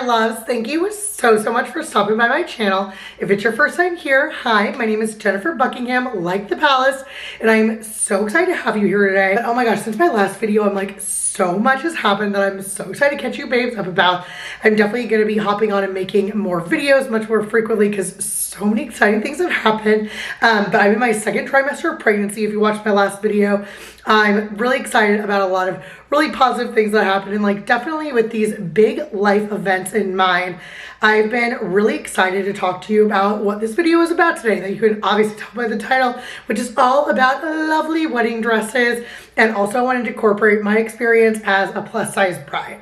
my loves. Thank you so much for stopping by my channel. If it's your first time here, hi, my name is Jennifer Buckingham, like the palace, and I'm so excited to have you here today. Oh my gosh, since my last video, I'm like, so much has happened that I'm so excited to catch you babes up about. I'm definitely going to be hopping on and making more videos much more frequently because so many exciting things have happened. But I'm in my second trimester of pregnancy. If you watched my last video, I'm really excited about a lot of really positive things that happened, and like definitely with these big life events in mind, I've been really excited to talk to you about what this video is about today, that you can obviously tell by the title, which is all about lovely wedding dresses. And also I wanted to incorporate my experience as a plus size bride.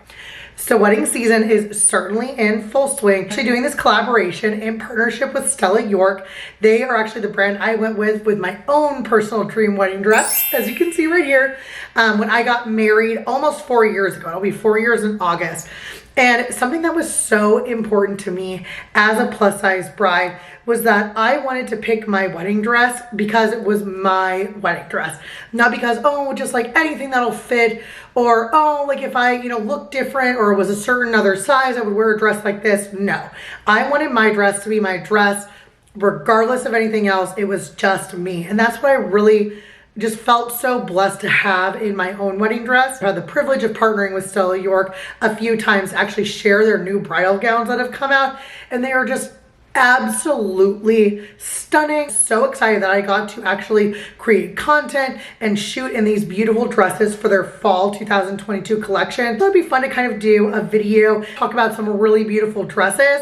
So wedding season is certainly in full swing. Actually doing this collaboration in partnership with Stella York. They are actually the brand I went with my own personal dream wedding dress, as you can see right here, when I got married almost 4 years ago. It'll be 4 years in August. And something that was so important to me as a plus size bride was that I wanted to pick my wedding dress because it was my wedding dress. Not because, oh, just like anything that'll fit, or, oh, like if I, look different or was a certain other size, I would wear a dress like this. No, I wanted my dress to be my dress regardless of anything else. It was just me. And that's what I really just felt so blessed to have in my own wedding dress. I had the privilege of partnering with Stella York a few times to actually share their new bridal gowns that have come out, and they are just absolutely stunning. So excited that I got to actually create content and shoot in these beautiful dresses for their fall 2022 collection. So it'd be fun to kind of do a video, talk about some really beautiful dresses.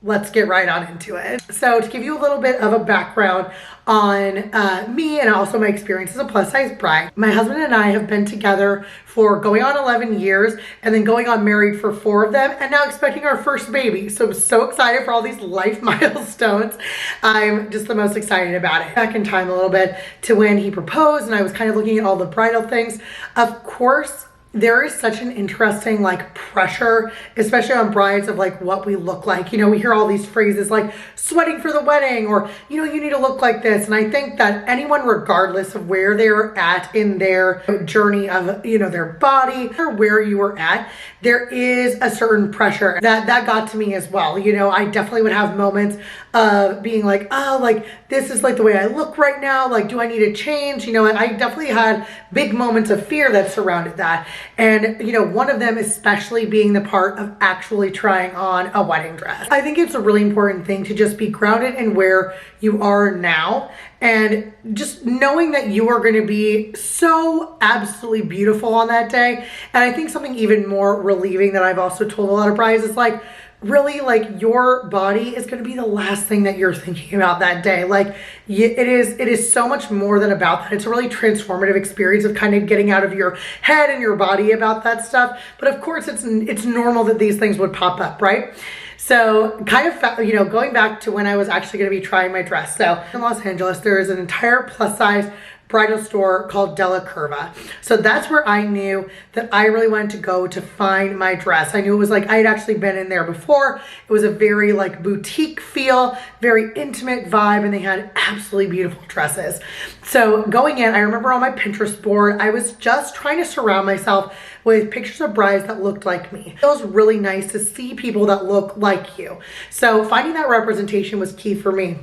Let's get right on into it. So to give you a little bit of a background on me and also my experience as a plus size bride, my husband and I have been together for going on 11 years and then going on married for 4 of them, and now expecting our first baby. So I'm so excited for all these life milestones. I'm just the most excited about it. Back in time a little bit to when he proposed and I was kind of looking at all the bridal things. Of course, there is such an interesting like pressure, especially on brides, of like what we look like. We hear all these phrases like sweating for the wedding, or, you need to look like this. And I think that anyone, regardless of where they're at in their journey of, their body or where you are at, there is a certain pressure that got to me as well. I definitely would have moments of being like, oh, like this is like the way I look right now. Like, do I need to change? And I definitely had big moments of fear that surrounded that. And, one of them especially being the part of actually trying on a wedding dress. I think it's a really important thing to just be grounded in where you are now, and just knowing that you are going to be so absolutely beautiful on that day. And I think something even more relieving that I've also told a lot of brides is like, really, like, your body is going to be the last thing that you're thinking about that day. Like, it is so much more than about that. It's a really transformative experience of kind of getting out of your head and your body about that stuff. But of course, it's normal that these things would pop up, right? So kind of, going back to when I was actually going to be trying my dress. So in Los Angeles, there is an entire plus size bridal store called Della Curva. So that's where I knew that I really wanted to go to find my dress. I knew it was like, I had actually been in there before. It was a very like boutique feel, very intimate vibe, and they had absolutely beautiful dresses. So going in, I remember on my Pinterest board, I was just trying to surround myself with pictures of brides that looked like me. It was really nice to see people that look like you. So finding that representation was key for me.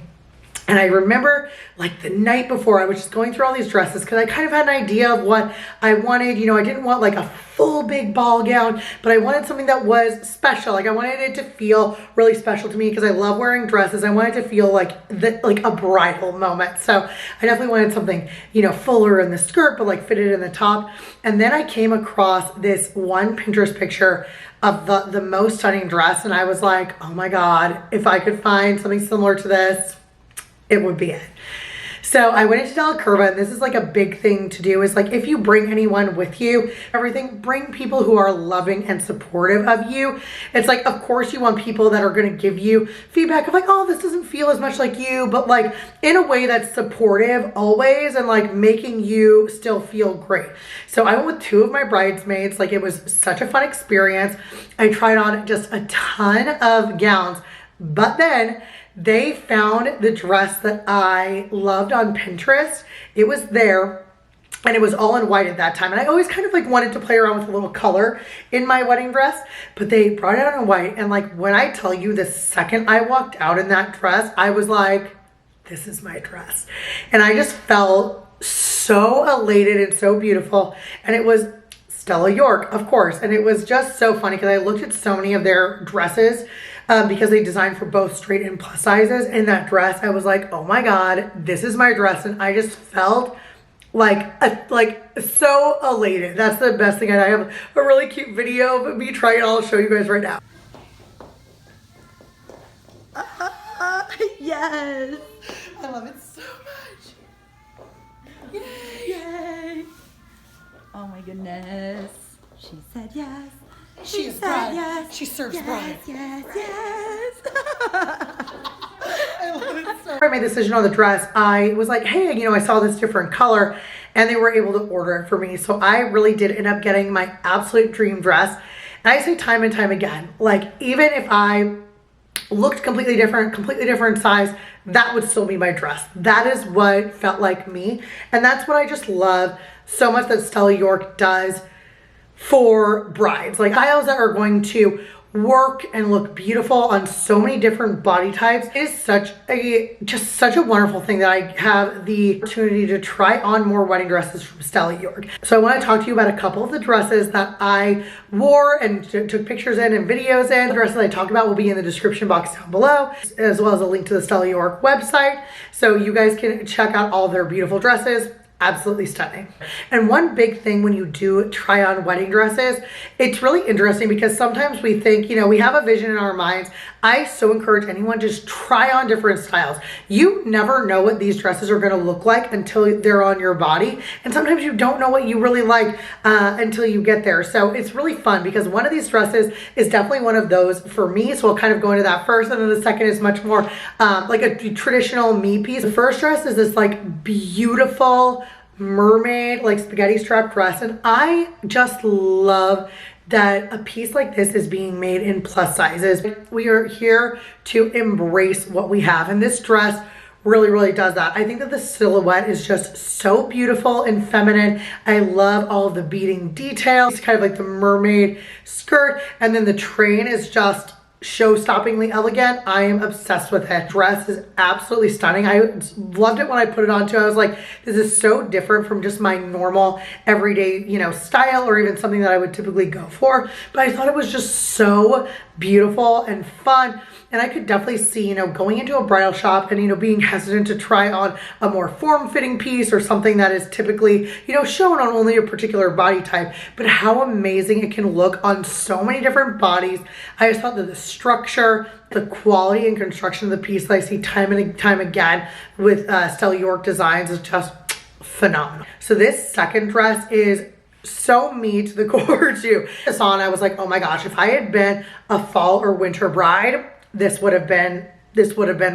And I remember like the night before, I was just going through all these dresses because I kind of had an idea of what I wanted. I didn't want like a full big ball gown, but I wanted something that was special. Like I wanted it to feel really special to me because I love wearing dresses. I wanted to feel like a bridal moment. So I definitely wanted something, fuller in the skirt, but like fitted in the top. And then I came across this one Pinterest picture of the most stunning dress. And I was like, oh my God, if I could find something similar to this, it would be it. So I went into Della Curva, and this is like a big thing to do, is like, if you bring anyone with you, bring people who are loving and supportive of you. It's like, of course you want people that are going to give you feedback of like, oh, this doesn't feel as much like you, but like in a way that's supportive always, and like making you still feel great. So I went with 2 of my bridesmaids. Like, it was such a fun experience. I tried on just a ton of gowns, but then they found the dress that I loved on Pinterest. It was there. and it was all in white at that time. And I always kind of like wanted to play around with a little color in my wedding dress, but they brought it out in white. And like, when I tell you, the second I walked out in that dress, I was like, this is my dress. And I just felt so elated and so beautiful. And it was Stella York, of course. And it was just so funny because I looked at so many of their dresses because they designed for both straight and plus sizes. In that dress, I was like, oh my God, this is my dress. And I just felt like so elated. That's the best thing. I have a really cute video of me trying it. I'll show you guys right now. Yes, I love it so much. Yay! Yay! Oh my goodness. She said yes. She is bride. Yes. She serves bride. Yes, yes. I love it so much. I made the decision on the dress. I was like, hey, you know, I saw this different color and they were able to order it for me. So I really did end up getting my absolute dream dress. And I say time and time again, like, even if I looked completely different size, that would still be my dress. That is what felt like me. And that's what I just love so much that Stella York does for brides. Like, styles that are going to work and look beautiful on so many different body types. It is just such a wonderful thing that I have the opportunity to try on more wedding dresses from Stella York. So I want to talk to you about a couple of the dresses that I wore and took pictures in and videos in. The dresses I talk about will be in the description box down below, as well as a link to the Stella York website, so you guys can check out all their beautiful dresses. Absolutely stunning. And one big thing when you do try on wedding dresses, it's really interesting because sometimes we think, you know, we have a vision in our minds. I so encourage anyone to just try on different styles. You never know what these dresses are going to look like until they're on your body. And sometimes you don't know what you really like until you get there. So it's really fun because one of these dresses is definitely one of those for me. So we'll kind of go into that first. And then the second is much more like a traditional me piece. The first dress is this like beautiful mermaid, like spaghetti strap dress. And I just love that a piece like this is being made in plus sizes. We are here to embrace what we have. And this dress really does that. I think that the silhouette is just so beautiful and feminine. I love all of the beading details. It's kind of like the mermaid skirt. And then the train is just show-stoppingly elegant. I am obsessed with it. Dress is absolutely stunning. I loved it when I put it on too. I was like, this is so different from just my normal everyday, you know, style or even something that I would typically go for. But I thought it was just so beautiful and fun. And I could definitely see, you know, going into a bridal shop and, you know, being hesitant to try on a more form-fitting piece or something that is typically, you know, shown on only a particular body type, but how amazing it can look on so many different bodies. I just thought that the structure, the quality and construction of the piece that I see time and time again with Stella York designs is just phenomenal. So this second dress is so me to the core too. This on, I was like, oh my gosh, if I had been a fall or winter bride, this would have been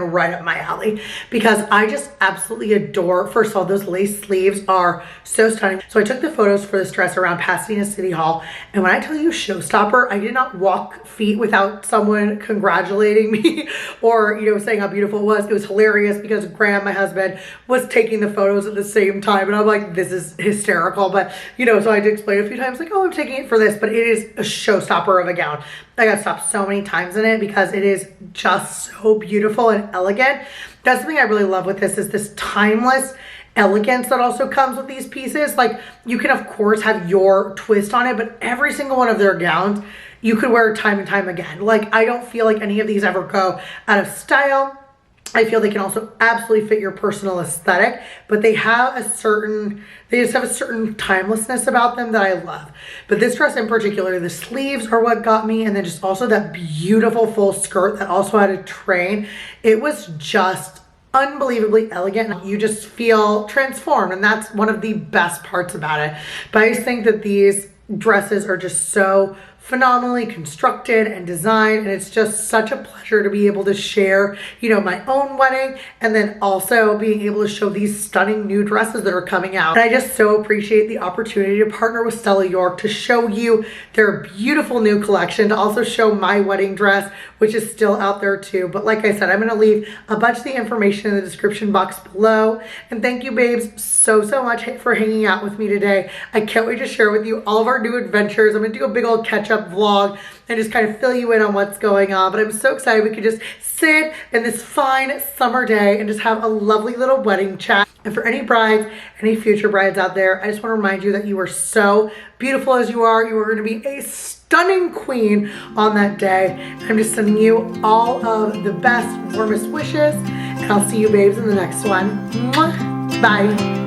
right up my alley because I just absolutely adore, first of all, those lace sleeves are so stunning. So I took the photos for this dress around Pasadena City Hall. And when I tell you showstopper, I did not walk feet without someone congratulating me or, you know, saying how beautiful it was. It was hilarious because Graham, my husband, was taking the photos at the same time. And I'm like, this is hysterical. But, you know, so I had to explain a few times like, oh, I'm taking it for this, but it is a showstopper of a gown. I got stopped so many times in it because it is just so beautiful and elegant. That's something I really love with this, is this timeless elegance that also comes with these pieces. Like, you can of course have your twist on it, but every single one of their gowns you could wear time and time again. Like, I don't feel like any of these ever go out of style. I feel they can also absolutely fit your personal aesthetic, but they have they just have a certain timelessness about them that I love. But this dress in particular, the sleeves are what got me, and then just also that beautiful full skirt that also had a train. It was just unbelievably elegant. You just feel transformed, and that's one of the best parts about it. But I just think that these dresses are just so phenomenally constructed and designed, and it's just such a pleasure to be able to share, you know, my own wedding, and then also being able to show these stunning new dresses that are coming out. And I just so appreciate the opportunity to partner with Stella York to show you their beautiful new collection, to also show my wedding dress, which is still out there too. But like I said, I'm gonna leave a bunch of the information in the description box below. And thank you, babes, so much for hanging out with me today. I can't wait to share with you all of our new adventures. I'm gonna do a big old catch-up vlog and just kind of fill you in on what's going on. But I'm so excited we could just sit in this fine summer day and just have a lovely little wedding chat. And for any brides, any future brides out there, I just want to remind you that you are so beautiful as you are. You are going to be a stunning queen on that day. I'm just sending you all of the best, warmest wishes. And I'll see you babes in the next one. Mwah. Bye.